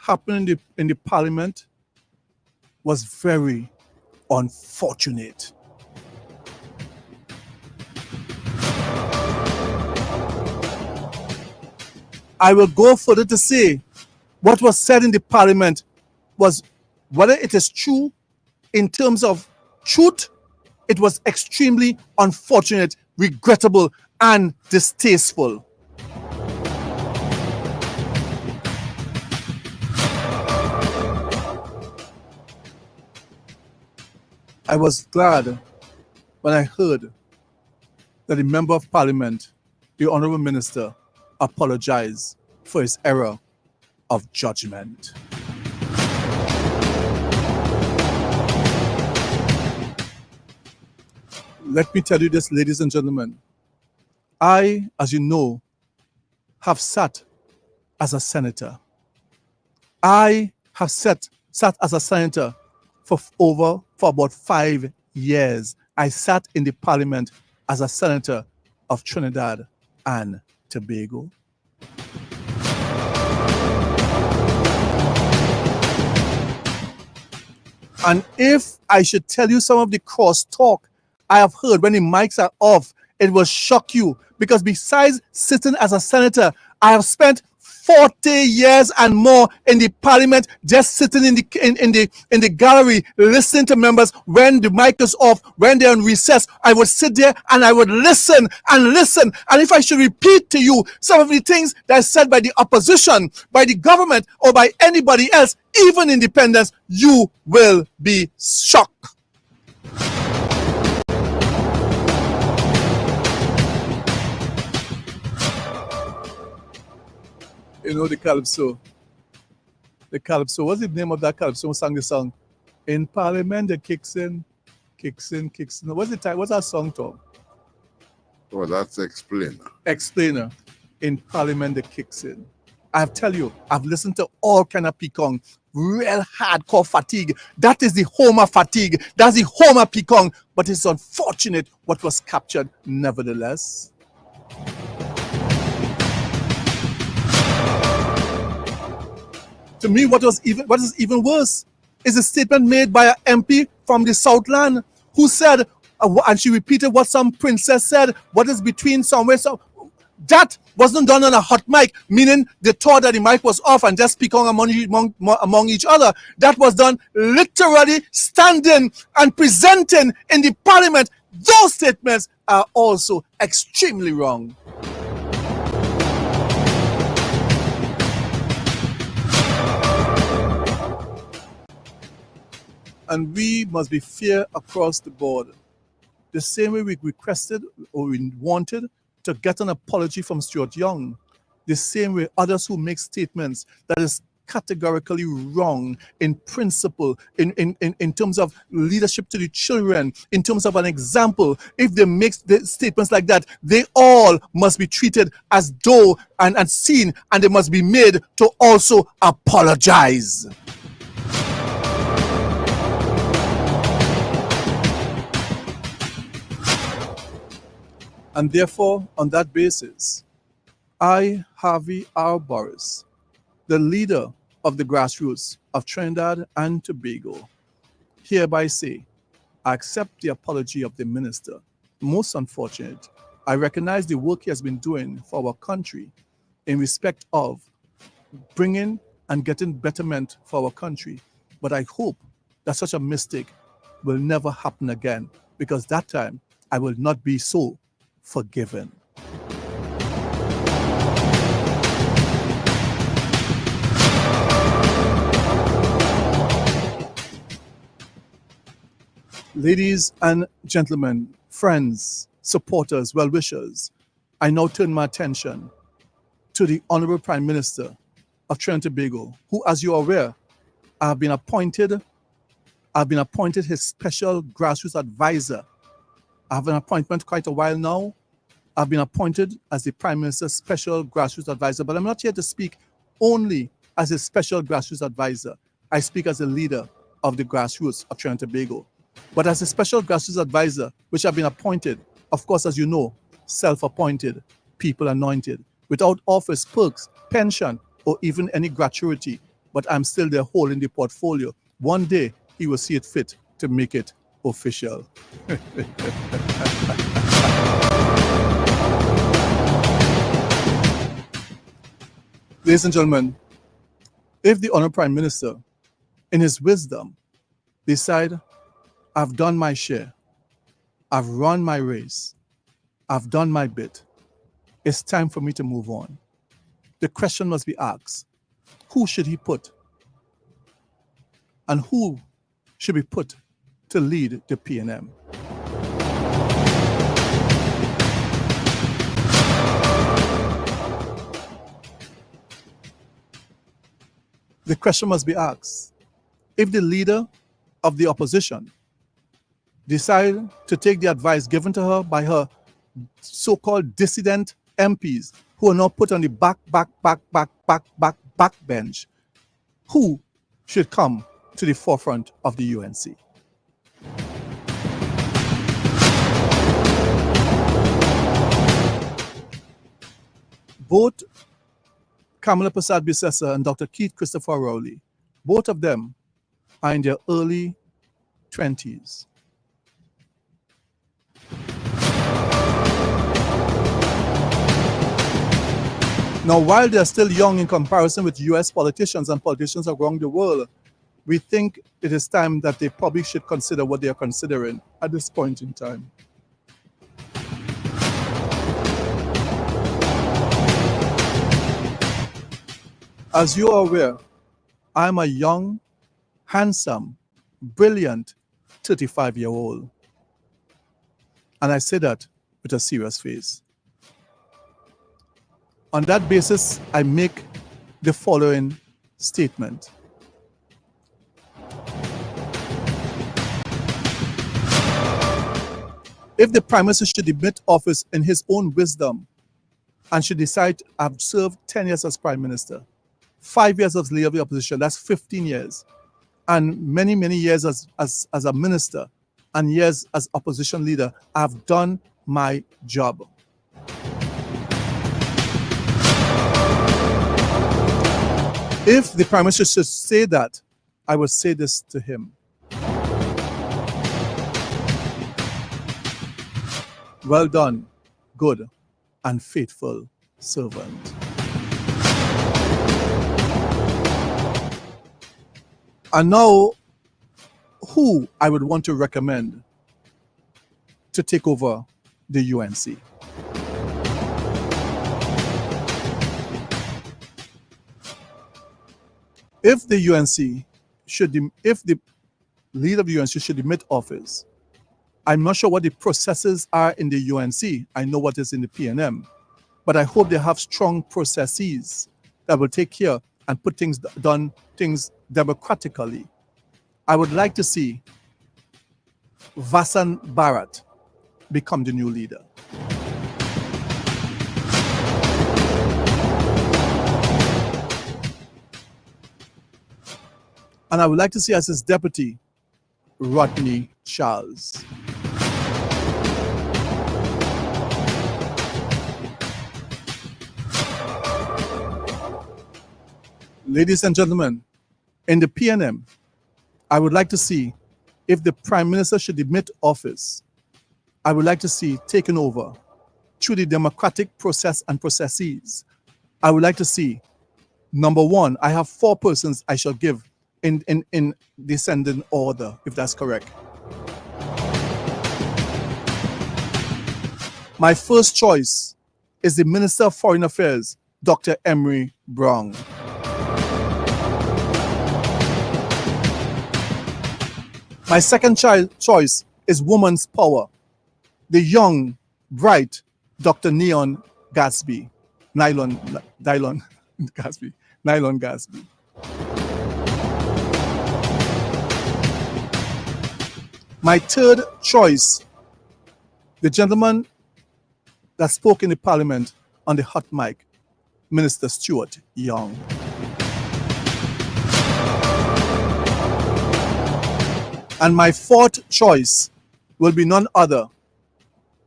happened in the parliament was very unfortunate. I will go further to say what was said in the parliament was, whether it is true in terms of truth, it was extremely unfortunate, regrettable, and distasteful. I was glad when I heard that the member of parliament, the honorable minister, apologized for his error of judgment. Let me tell you this, ladies and gentlemen. I, as you know, have sat as a senator. I have sat as a senator for about 5 years. I sat in the parliament as a senator of Trinidad and Tobago. And if I should tell you some of the crosstalk I have heard when the mics are off, it will shock you, because besides sitting as a senator, I have spent 40 years and more in the parliament, just sitting in the gallery, listening to members when the mic is off, when they're on recess. I would sit there and I would listen and listen. And if I should repeat to you some of the things that are said by the opposition, by the government, or by anybody else, even independents, you will be shocked. You know the calypso. The calypso. What's the name of that calypso who sang the song? In Parliament, the kicks in. What's the time? What's that song, Tom? Oh, that's Explainer. Explainer. In Parliament, the kicks in. I tell you, I've listened to all kind of picong, real hardcore fatigue. That is the Homer fatigue. That's the Homer picong. But it's unfortunate what was captured nevertheless. To me, what is even worse is a statement made by an MP from the Southland who said, and she repeated what some princess said, what is between somewhere. So that wasn't done on a hot mic, meaning they thought that the mic was off and just speaking among each other. That was done literally standing and presenting in the parliament. Those statements are also extremely wrong. And we must be fair across the board. The same way we requested or we wanted to get an apology from Stuart Young, the same way others who make statements that is categorically wrong in principle, in terms of leadership to the children, in terms of an example, if they make statements like that, they all must be treated as though and seen, and they must be made to also apologize. And therefore, on that basis, I, Harvey R. Burris, the leader of the grassroots of Trinidad and Tobago, hereby say, I accept the apology of the minister. Most unfortunate, I recognize the work he has been doing for our country in respect of bringing and getting betterment for our country. But I hope that such a mistake will never happen again, because that time I will not be so forgiven. Ladies and gentlemen, friends, supporters, well-wishers, I now turn my attention to the Honorable Prime Minister of Trinidad and Tobago, who, as you are aware, I've been appointed his special grassroots advisor. I have an appointment quite a while now. I've been appointed as the Prime Minister's special grassroots advisor, but I'm not here to speak only as a special grassroots advisor. I speak as a leader of the grassroots of Trinidad and Tobago. But as a special grassroots advisor, which I've been appointed, of course, as you know, self-appointed, people anointed, without office, perks, pension, or even any gratuity. but I'm still there holding the portfolio. One day, he will see it fit to make it official. Ladies and gentlemen, if the Honorable Prime Minister, in his wisdom, decide, I've done my share, I've run my race, I've done my bit, it's time for me to move on. The question must be asked, who should he put? And who should be put to lead the PNM? The question must be asked, if the leader of the opposition decide to take the advice given to her by her so-called dissident MPs who are now put on the back bench, who should come to the forefront of the UNC? Both Kamala Prasad Bissessa and Dr. Keith Christopher Rowley, both of them are in their early 20s. Now, while they're still young in comparison with US politicians and politicians around the world, we think it is time that they probably should consider what they are considering at this point in time. As you are aware, I'm a young, handsome, brilliant 35-year-old. And I say that with a serious face. On that basis, I make the following statement. If the Prime Minister should demit office in his own wisdom and should decide, I've served 10 years as Prime Minister, 5 years as leader of the opposition, that's 15 years, and many, many years as a minister and years as opposition leader, I've done my job. If the Prime Minister should say that, I would say this to him. Well done, good and faithful servant. And now, who I would want to recommend to take over the UNC? If the UNC should, if the leader of the UNC should demit office, I'm not sure what the processes are in the UNC. I know what is in the PNM, but I hope they have strong processes that will take care and put things democratically. I would like to see Vasan Bharat become the new leader. And I would like to see as his deputy, Rodney Charles. Ladies and gentlemen, in the PNM, I would like to see, if the Prime Minister should demit office, I would like to see taken over through the democratic process and processes. I would like to see, number one, I have 4 persons I shall give in descending order, if that's correct. My first choice is the Minister of Foreign Affairs, Dr. Emery Brown. My second choice is Woman's Power, the young, bright Dr. Nylon Gadsby. My third choice, the gentleman that spoke in the Parliament on the hot mic, Minister Stuart Young. And my fourth choice will be none other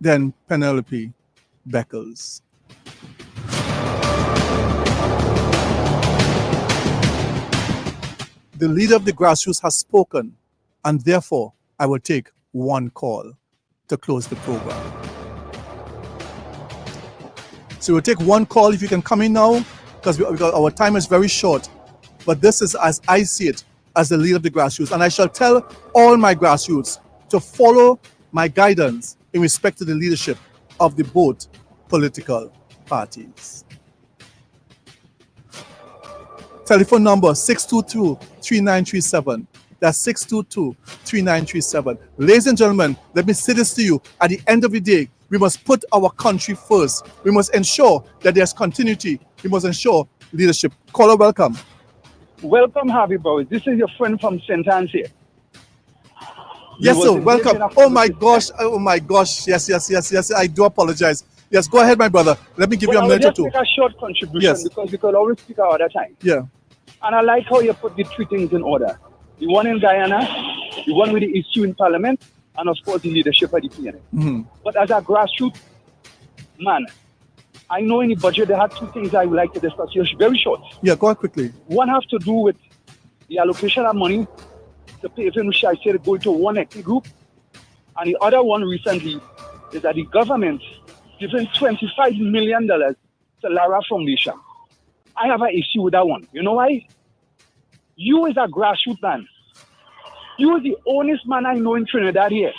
than Penelope Beckles. The leader of the grassroots has spoken, and therefore I will take one call to close the program. So we'll take one call if you can come in now, because our time is very short. But this is, as I see it, as the leader of the grassroots. And I shall tell all my grassroots to follow my guidance in respect to the leadership of the both political parties. Telephone number 622-3937. That's 622-3937. Ladies and gentlemen, let me say this to you. At the end of the day, we must put our country first. We must ensure that there's continuity. We must ensure leadership. Caller, welcome. Welcome, Harvey Burris. This is your friend from St. Anne's here. Yes, sir. Welcome. Oh my gosh. Oh my gosh. Yes. I do apologize. Yes, go ahead, my brother. Let me give you a minute or two. Just make a short contribution, yes, because we could always speak our other time. Yeah. And I like how you put the three things in order. The one in Guyana, the one with the issue in Parliament, and of course the leadership of the PNM. Mm-hmm. But as a grassroots man, I know in the budget there are two things I would like to discuss here, very short. Yeah, go on quickly. One has to do with the allocation of money to pay for which I said go to one ethnic group. And the other one recently is that the government giving $25 million to Lara Foundation. I have an issue with that one. You know why? You is a grassroots man. You is the honest man I know in Trinidad here.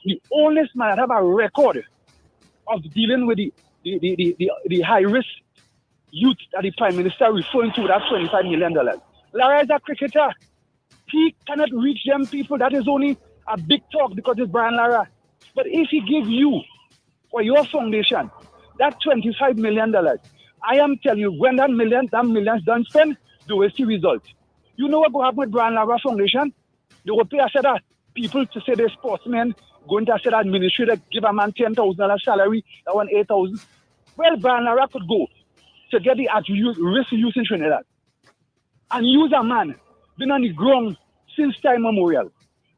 The honest man that have a record of dealing with the high-risk youth that the Prime Minister referring to, that $25 million. Lara is a cricketer. He cannot reach them people. That is only a big talk because it's Brian Lara. But if he give you, for your foundation, that $25 million, I am telling you, when that million's done spent, they will see results. You know what will happen with Brian Lara Foundation? They will pay a set of people to say they're sportsmen, going to a set of ministry that give a man $10,000 salary, that one $8,000. Well, Brian Lara could go to get the risk use in Trinidad and use a man been on the ground since time memorial.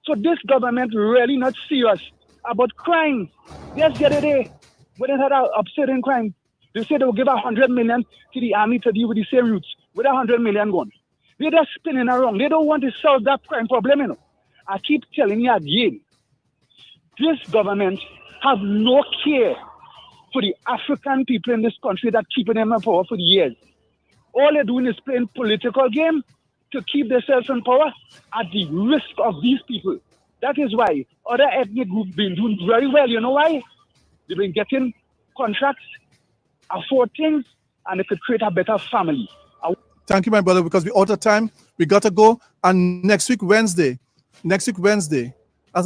So this government really not serious about crime. Yes, the other day, when they had an upsetting crime, they said they will give $100 million to the army to deal with the same routes with $100 million gone. They're just spinning around. They don't want to solve that crime problem, you know. I keep telling you again, this government has no care for the African people in this country that keeping them in power for years. All they're doing is playing political game to keep themselves in power at the risk of these people. That is why other ethnic groups been doing very well. You know why? They've been getting contracts, afford things, and they could create a better family. Thank you, my brother, because we're out of time. We got to go. And next week, Wednesday, as a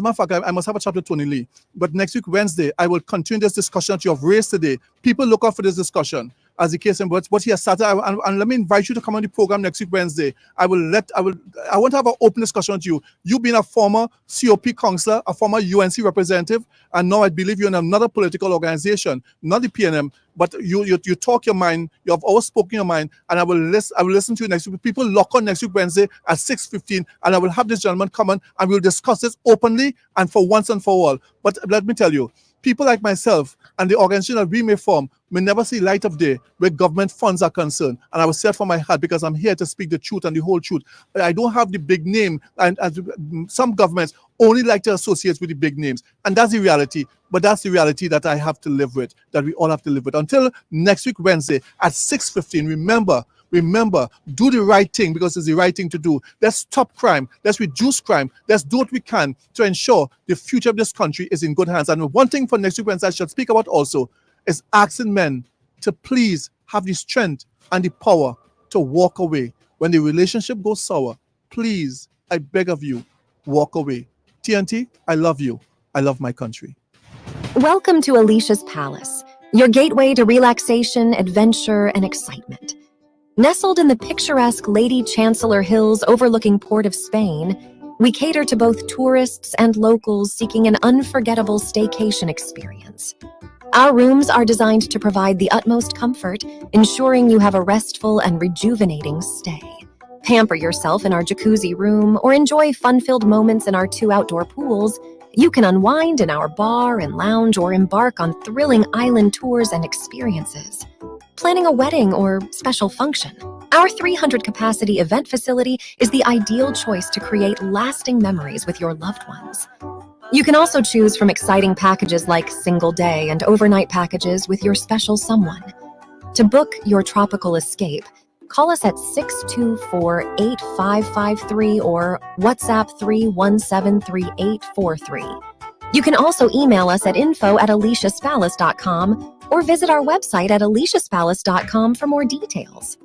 matter of fact, I must have a chat with Tony Lee. But next week, Wednesday, I will continue this discussion that you have raised today. People look out for this discussion. As the case in what he has started, and let me invite you to come on the program next week, Wednesday. I want to have an open discussion with you. You being a former COP councillor, a former UNC representative, and now I believe you're in another political organization, not the PNM, but you talk your mind, you have always spoken your mind, and I will listen to you next week. People lock on next week, Wednesday at 6:15, and I will have this gentleman come on, and we'll discuss this openly and for once and for all. But let me tell you, people like myself and the organization that we may form may never see light of day where government funds are concerned. And I will say it from my heart because I'm here to speak the truth and the whole truth. I don't have the big name, and some governments only like to associate with the big names. And that's the reality. But that's the reality that I have to live with, that we all have to live with. Until next week, Wednesday at 6:15, remember, do the right thing because it's the right thing to do. Let's stop crime. Let's reduce crime. Let's do what we can to ensure the future of this country is in good hands. And one thing for next week Wednesday I should speak about also is asking men to please have the strength and the power to walk away. When the relationship goes sour, please, I beg of you, walk away. TNT, I love you. I love my country. Welcome to Alicia's Palace, your gateway to relaxation, adventure, and excitement. Nestled in the picturesque Lady Chancellor Hills overlooking Port of Spain, we cater to both tourists and locals seeking an unforgettable staycation experience. Our rooms are designed to provide the utmost comfort, ensuring you have a restful and rejuvenating stay. Pamper yourself in our jacuzzi room or enjoy fun-filled moments in our 2 outdoor pools. You can unwind in our bar and lounge or embark on thrilling island tours and experiences. Planning a wedding or special function? Our 300-capacity event facility is the ideal choice to create lasting memories with your loved ones. You can also choose from exciting packages like single-day and overnight packages with your special someone. To book your tropical escape, call us at 624-8553 or WhatsApp 3173843. You can also email us at info@aliciaspalace.com or visit our website at aliciaspalace.com for more details.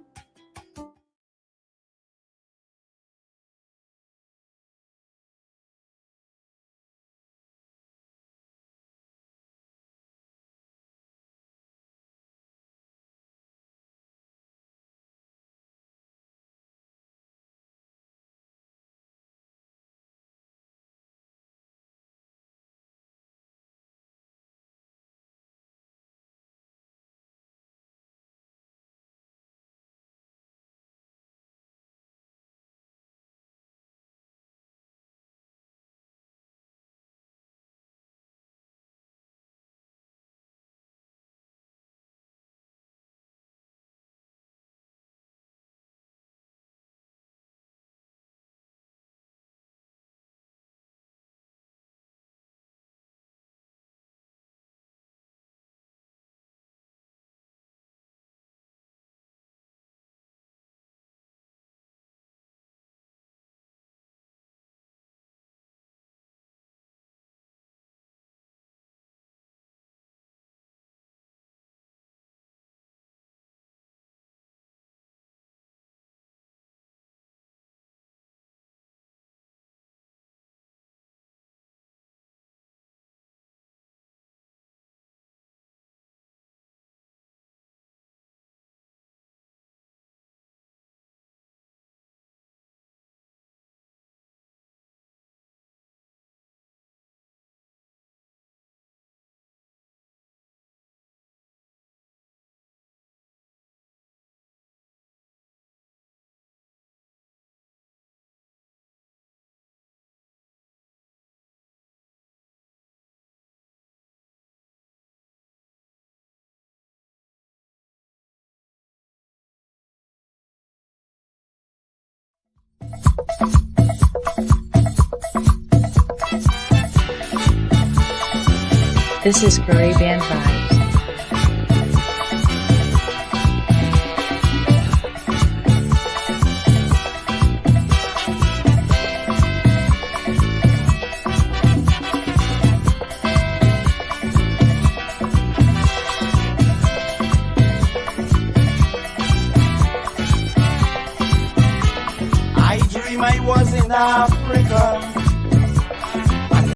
This is Caribbean Vibes. I dream I was in Africa.